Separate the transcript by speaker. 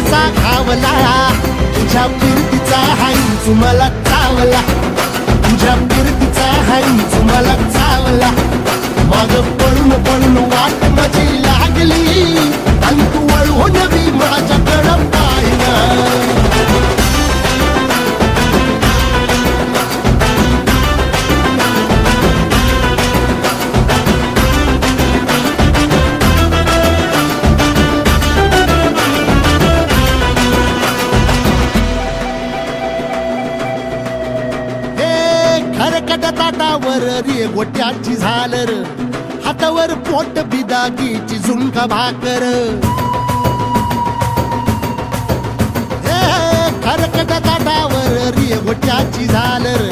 Speaker 1: कसा घावला, तुझ्या फिरतीचा हाईच मला चावला, तुझ्या फिरतीचा हाईच मला चावला. माग पळून पळून वाट माझी लागली आणि तू वळून बी माझ्याकडं पाहिना. खरकट ताटावर रे गोट्याची झालर, हातावर पोट बिदागीची झुणका भाकर. खरकट ताटावर रे गोट्याची झालर,